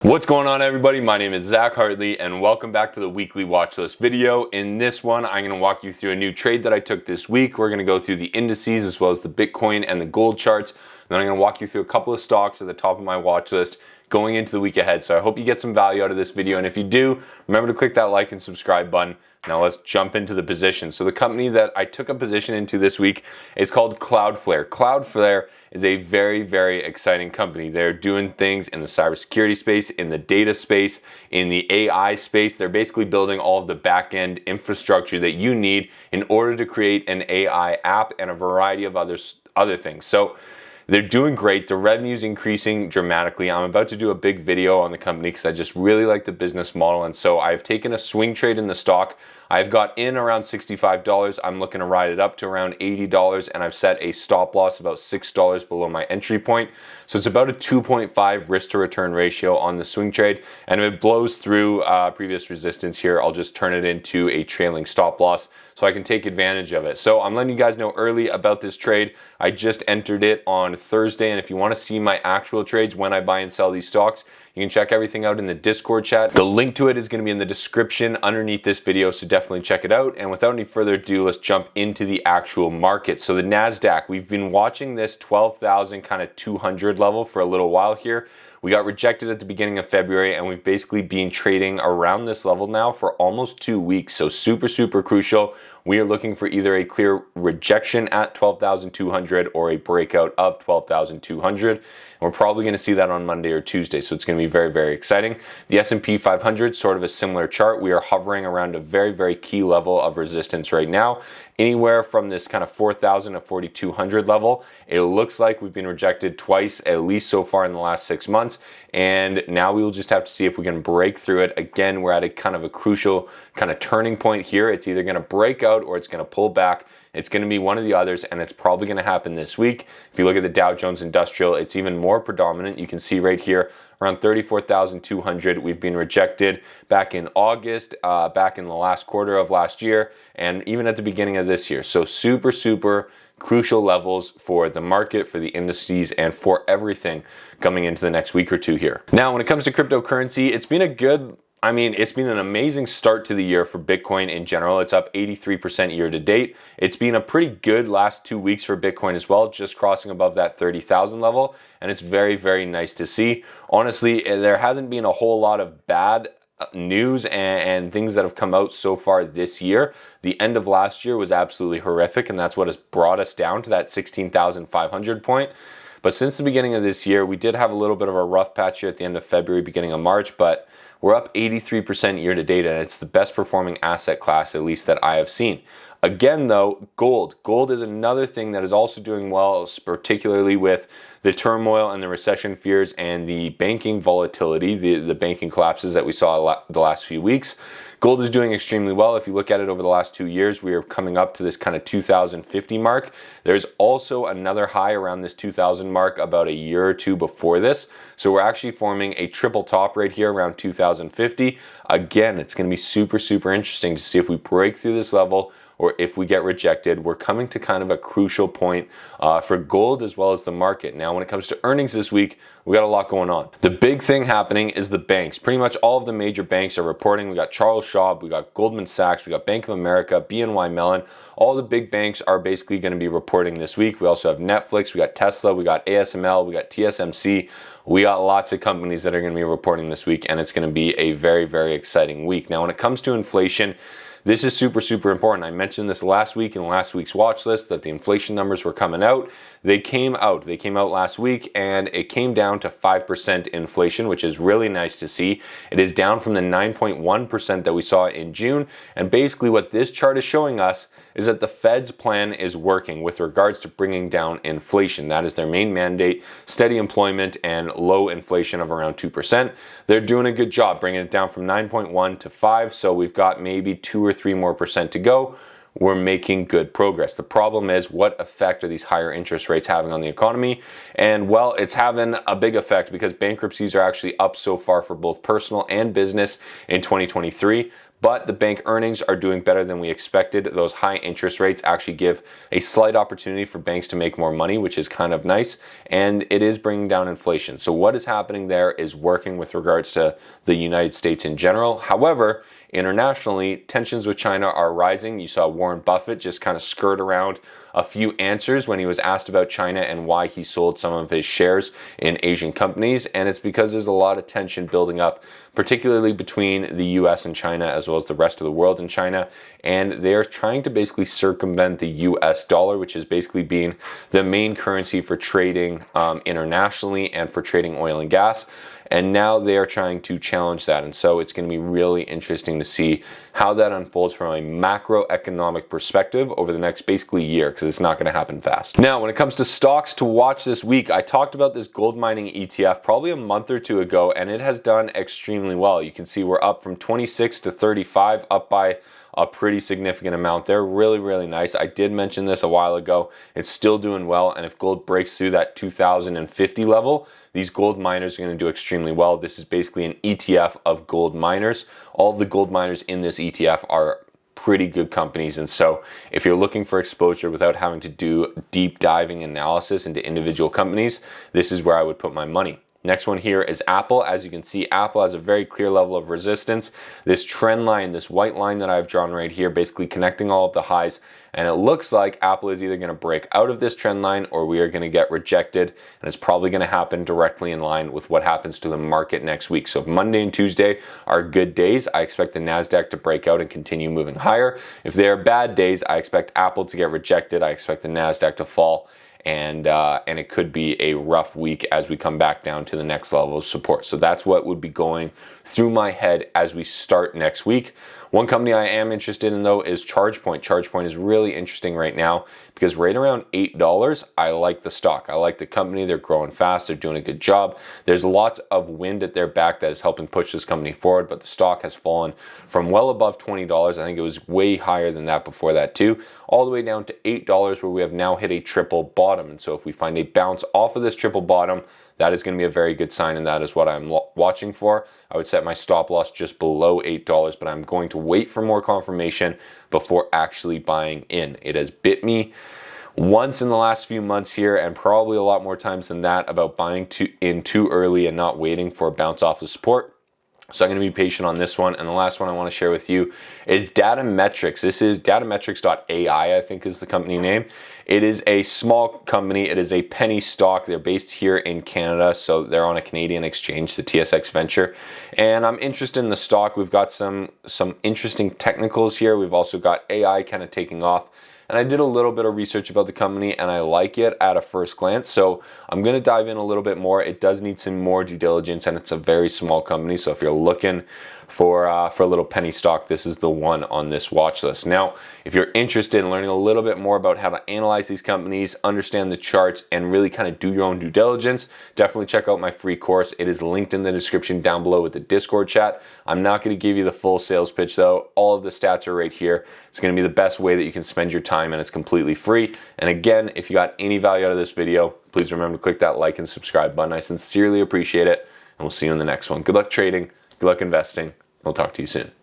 What's going on, everybody? My name is Zach Hartley and welcome back to the weekly watch list video. In this one, I'm going to walk you through a new trade that I took this week. We're going to go through the indices as well as the Bitcoin and the gold charts. Then I'm going to walk you through a couple of stocks at the top of my watch list going into the week ahead. So I hope you get some value out of this video. And if you do, remember to click that like and subscribe button. Now let's jump into the position. So the company that I took a position into this week is called Cloudflare. Cloudflare is a very, very exciting company. They're doing things in the cybersecurity space, in the data space, in the AI space. They're basically building all of the back-end infrastructure that you need in order to create an AI app and a variety of other things. So they're doing great. The revenue's increasing dramatically. I'm about to do a big video on the company because I just really like the business model. And so I've taken a swing trade in the stock. I've got in around $65. I'm looking to ride it up to around $80, and I've set a stop loss about $6 below my entry point. So it's about a 2.5 risk to return ratio on the swing trade. And if it blows through previous resistance here, I'll just turn it into a trailing stop loss so I can take advantage of it. So I'm letting you guys know early about this trade. I just entered it on Thursday, and if you want to see my actual trades when I buy and sell these stocks, you can check everything out in the Discord chat. The link to it is going to be in the description underneath this video, so definitely check it out. And without any further ado, let's jump into the actual market. So the NASDAQ, we've been watching this 12,000 kind of 200 level for a little while here. We got rejected at the beginning of February, and we've basically been trading around this level now for almost 2 weeks. So super, super crucial. We are looking for either a clear rejection at 12,200 or a breakout of 12,200. And we're probably going to see that on Monday or Tuesday. So it's going to be very, very exciting. The S&P 500, sort of a similar chart. We are hovering around a very, very key level of resistance right now. Anywhere from this kind of 4,000 to 4,200 level. It looks like we've been rejected twice, at least so far in the last 6 months. And now we will just have to see if we can break through it. Again, we're at a kind of a crucial kind of turning point here. It's either going to break out or it's going to pull back. It's going to be one of the others, and it's probably going to happen this week. If you look at the Dow Jones Industrial, it's even more predominant. You can see right here around 34,200. We've been rejected back in August, back in the last quarter of last year, and even at the beginning of this year. So super, super crucial levels for the market, for the indices, and for everything coming into the next week or two here. Now, when it comes to cryptocurrency, it's been it's been an amazing start to the year for Bitcoin in general. It's up 83% year to date. It's been a pretty good last 2 weeks for Bitcoin as well, just crossing above that 30,000 level. And it's very, very nice to see. Honestly, there hasn't been a whole lot of bad news and things that have come out so far this year. The end of last year was absolutely horrific, and that's what has brought us down to that 16,500 point. But since the beginning of this year, we did have a little bit of a rough patch here at the end of February, beginning of March, but we're up 83% year to date, and it's the best performing asset class, at least that I have seen. Again, though, gold. Gold is another thing that is also doing well, particularly with the turmoil and the recession fears and the banking volatility, the banking collapses that we saw the last few weeks. Gold is doing extremely well. If you look at it over the last 2 years, we are coming up to this kind of 2050 mark. There's also another high around this 2000 mark about a year or two before this. So we're actually forming a triple top right here around 2050. Again, it's going to be super, super interesting to see if we break through this level or if we get rejected. We're coming to kind of a crucial point for gold as well as the market. Now, when it comes to earnings this week, we got a lot going on. The big thing happening is the banks. Pretty much all of the major banks are reporting. We got Charles Schwab, we got Goldman Sachs, we got Bank of America, BNY Mellon. All the big banks are basically going to be reporting this week. We also have Netflix, we got Tesla, we got ASML, we got TSMC. We got lots of companies that are going to be reporting this week, and it's going to be a very, very exciting week. Now, when it comes to inflation, this is super, super important. I mentioned this last week in last week's watch list that the inflation numbers were coming out. They came out last week, and it came down to 5% inflation, which is really nice to see. It is down from the 9.1% that we saw in June. And basically what this chart is showing us is that the Fed's plan is working with regards to bringing down inflation. That is their main mandate: steady employment and low inflation of around 2%. They're doing a good job bringing it down from 9.1 to 5. So we've got maybe 2 or 3 more percent to go. We're making good progress. The problem is, what effect are these higher interest rates having on the economy? And well, it's having a big effect because bankruptcies are actually up so far for both personal and business in 2023. but the bank earnings are doing better than we expected. Those high interest rates actually give a slight opportunity for banks to make more money, which is kind of nice, and it is bringing down inflation. So what is happening there is working with regards to the United States in general. However, internationally, tensions with China are rising. You saw Warren Buffett just kind of skirt around a few answers when he was asked about China and why he sold some of his shares in Asian companies. And it's because there's a lot of tension building up, particularly between the US and China, as well as the rest of the world and China. And they're trying to basically circumvent the US dollar, which is basically being the main currency for trading internationally and for trading oil and gas. And now they are trying to challenge that. And so it's going to be really interesting to see how that unfolds from a macroeconomic perspective over the next basically year, because it's not going to happen fast. Now, when it comes to stocks to watch this week, I talked about this gold mining ETF probably a month or two ago, and it has done extremely well. You can see we're up from 26 to 35, up by a pretty significant amount there. Really nice. I did mention this a while ago. It's still doing well, and if gold breaks through that 2050 level, these gold miners are going to do extremely well. This is basically an ETF of gold miners. All of the gold miners in this ETF are pretty good companies, and so if you're looking for exposure without having to do deep diving analysis into individual companies, this is where I would put my money. Next one here is Apple. As you can see, Apple has a very clear level of resistance. This trend line, this white line that I've drawn right here, basically connecting all of the highs, and it looks like Apple is either going to break out of this trend line or we are going to get rejected, and it's probably going to happen directly in line with what happens to the market next week. So if Monday and Tuesday are good days, I expect the NASDAQ to break out and continue moving higher. If they are bad days, I expect Apple to get rejected. I expect the NASDAQ to fall, and it could be a rough week as we come back down to the next level of support. So that's what would be going through my head as we start next week. One company I am interested in, though, is ChargePoint. ChargePoint is really interesting right now because right around $8, I like the stock. I like the company. They're growing fast. They're doing a good job. There's lots of wind at their back that is helping push this company forward, but the stock has fallen from well above $20. I think it was way higher than that before that too, all the way down to $8, where we have now hit a triple bottom. And so if we find a bounce off of this triple bottom, that is going to be a very good sign, and that is what I'm watching for. I would set my stop loss just below $8, but I'm going to wait for more confirmation before actually buying in. It has bit me once in the last few months here, and probably a lot more times than that, about buying in too early and not waiting for a bounce off of support. So I'm going to be patient on this one. And the last one I want to share with you is Datametrex. This is Datametrex.ai, I think is the company name. It is a small company. It is a penny stock. They're based here in Canada, so they're on a Canadian exchange, the TSX Venture. And I'm interested in the stock. We've got some interesting technicals here. We've also got AI kind of taking off. And I did a little bit of research about the company, and I like it at a first glance. So I'm going to dive in a little bit more. It does need some more due diligence, and it's a very small company. So if you're looking for a little penny stock, this is the one on this watch list. Now, if you're interested in learning a little bit more about how to analyze these companies, understand the charts, and really kind of do your own due diligence, definitely check out my free course. It is linked in the description down below with the Discord chat. I'm not going to give you the full sales pitch though. All of the stats are right here. It's going to be the best way that you can spend your time, and it's completely free. And again, if you got any value out of this video, please remember to click that like and subscribe button. I sincerely appreciate it, and we'll see you in the next one. Good luck trading. Good luck investing. We'll talk to you soon.